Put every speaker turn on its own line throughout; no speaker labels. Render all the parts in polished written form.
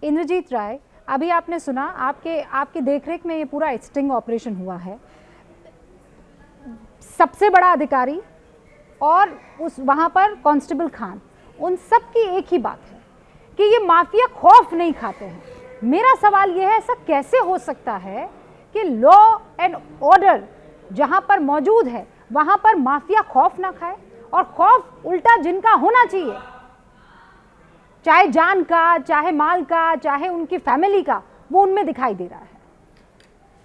इंद्रजीत राय, अभी आपने सुना, आपके देखरेख में ये पूरा स्टिंग ऑपरेशन हुआ है। सबसे बड़ा अधिकारी और उस वहाँ पर कांस्टेबल खान, उन सब की एक ही बात है कि ये माफिया खौफ नहीं खाते हैं। मेरा सवाल ये है, ऐसा कैसे हो सकता है कि लॉ एंड ऑर्डर जहाँ पर मौजूद है वहाँ पर माफिया खौफ ना खाए, और खौफ उल्टा जिनका होना चाहिए, चाहे जान का, चाहे माल का, चाहे उनकी फैमिली का, वो उनमें दिखाई दे रहा है।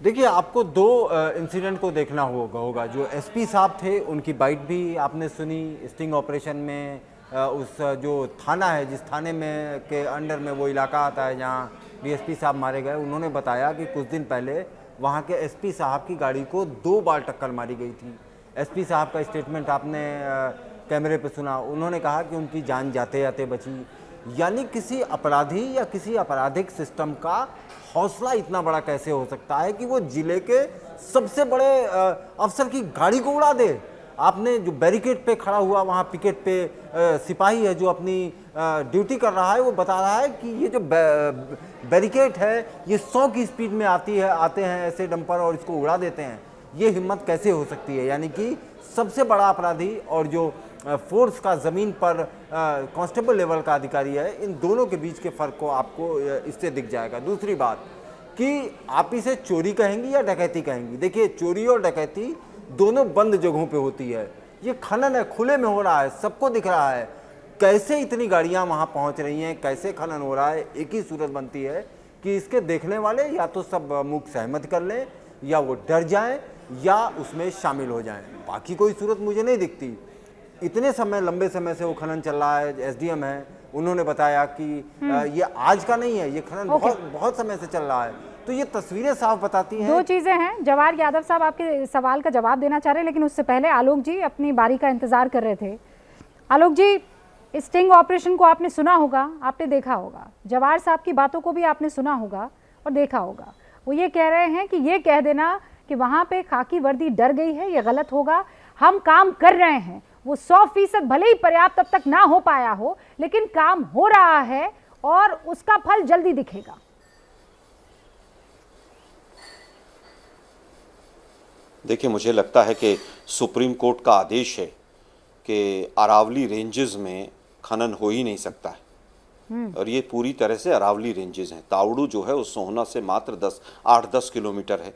देखिए, आपको दो इंसिडेंट को देखना होगा। जो एसपी साहब थे उनकी बाइट भी आपने सुनी स्टिंग ऑपरेशन में। उस जो थाना है, जिस थाने में के अंडर में वो इलाका आता है जहाँ डीएसपी साहब मारे गए, उन्होंने बताया कि कुछ दिन पहले वहाँ के एसपी साहब की गाड़ी को 2 बार टक्कर मारी गई थी। एसपी साहब का स्टेटमेंट आपने कैमरे पे सुना। उन्होंने कहा कि उनकी जान जाते जाते बची। यानी किसी अपराधी या किसी आपराधिक सिस्टम का हौसला इतना बड़ा कैसे हो सकता है कि वो जिले के सबसे बड़े अफसर की गाड़ी को उड़ा दे। आपने जो बैरिकेड पे खड़ा हुआ, वहाँ पिकेट पे सिपाही है जो अपनी ड्यूटी कर रहा है, वो बता रहा है कि ये जो बैरिकेड है ये 100 की स्पीड में आते हैं ऐसे डंपर और इसको उड़ा देते हैं। ये हिम्मत कैसे हो सकती है? यानी कि सबसे बड़ा अपराधी और जो फोर्स का ज़मीन पर कांस्टेबल लेवल का अधिकारी है, इन दोनों के बीच के फ़र्क को आपको इससे दिख जाएगा। दूसरी बात कि आप इसे चोरी कहेंगी या डकैती कहेंगी। देखिए, चोरी और डकैती दोनों बंद जगहों पे होती है। ये खनन है, खुले में हो रहा है, सबको दिख रहा है। कैसे इतनी गाड़ियां वहां पहुंच रही हैं, कैसे खनन हो रहा है, एक ही सूरत बनती है कि इसके देखने वाले या तो सब मुख सहमत कर लें, या वो डर जाएं, या उसमें शामिल हो जाएं। बाकी कोई सूरत मुझे नहीं दिखती। इतने समय, लंबे समय से वो खनन चल रहा है। एसडीएम है, उन्होंने बताया कि ये आज का नहीं है, ये खनन बहुत समय से चल रहा है। तो ये तस्वीरें साफ बताती हैं।
2 चीजें हैं। जवाहर यादव साहब आपके सवाल का जवाब देना चाह रहे हैं, लेकिन उससे पहले आलोक जी अपनी बारी का इंतजार कर रहे थे। आलोक जी, स्टिंग ऑपरेशन को आपने सुना होगा, आपने देखा होगा, जवाहर साहब की बातों को भी आपने सुना होगा और देखा होगा। वो ये कह रहे हैं कि ये कह देना कि वहाँ पे खाकी वर्दी डर गई है, ये गलत होगा। हम काम कर रहे हैं, वो 100% भले ही पर्याप्त अब तक ना हो पाया हो, लेकिन काम हो रहा है और उसका फल जल्दी दिखेगा।
देखिए, मुझे लगता है कि सुप्रीम कोर्ट का आदेश है कि अरावली रेंजेस में खनन हो ही नहीं सकता है, और ये पूरी तरह से अरावली रेंजेस हैं। तावड़ू जो है उस सोहना से मात्र 8-10 किलोमीटर है,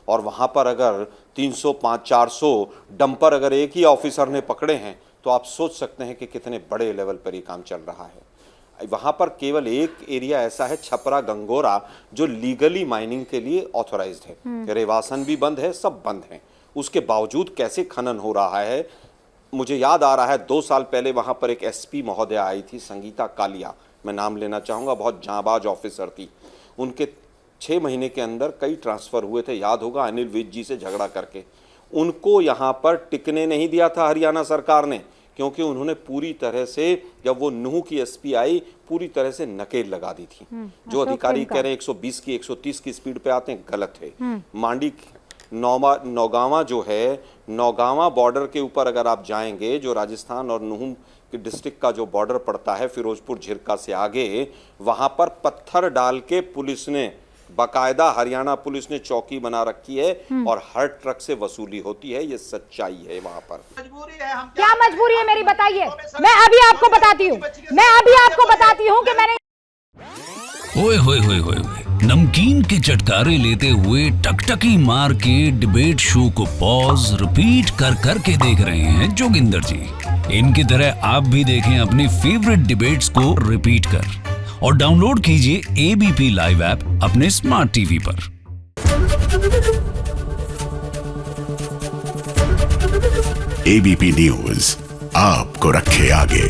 और वहाँ पर अगर 300-400 डंपर अगर एक ही ऑफिसर ने पकड़े हैं तो आप सोच सकते हैं कि कितने बड़े लेवल पर ये काम चल रहा है। वहाँ पर केवल एक एरिया ऐसा है, छपरा गंगोरा, जो लीगली माइनिंग के लिए ऑथोराइज्ड है। रेवासन भी बंद है, सब बंद हैं। उसके बावजूद कैसे खनन हो रहा है। मुझे याद आ रहा है 2 साल पहले वहाँ पर एक एसपी महोदय आई थी, संगीता कालिया, मैं नाम लेना चाहूँगा, बहुत जांबाज ऑफिसर थी। उनके 6 महीने के अंदर कई ट्रांसफ़र हुए थे, याद होगा, अनिल विज जी से झगड़ा करके। उनको यहाँ पर टिकने नहीं दिया था हरियाणा सरकार ने, क्योंकि उन्होंने पूरी तरह से, जब वो नूह की एसपी आई, पूरी तरह से नकेल लगा दी थी। जो अधिकारी कह रहे हैं 120 की 130 की स्पीड पे आते हैं, गलत है। मांडी नौगावा जो है, नौगावा बॉर्डर के ऊपर अगर आप जाएंगे, जो राजस्थान और नूह के डिस्ट्रिक्ट का जो बॉर्डर पड़ता है, फिरोजपुर झिरका से आगे, वहाँ पर पत्थर डाल के पुलिस ने, बाकायदा हरियाणा पुलिस ने चौकी बना रखी है, और हर ट्रक से वसूली होती है। ये सच्चाई है वहाँ पर।
क्या मजबूरी है मेरी, बताइए। मैं अभी आपको बताती हूँ कि मैंने
ओए होए होए होए, नमकीन के चटकारे लेते हुए टकटकी मार के डिबेट शो को पॉज रिपीट कर करके देख रहे हैं जोगिंदर जी। इनकी तरह आप भी देखें अपनी फेवरेट डिबेट्स को रिपीट कर, और डाउनलोड कीजिए एबीपी लाइव ऐप अपने स्मार्ट टीवी पर।
एबीपी न्यूज आपको रखे आगे।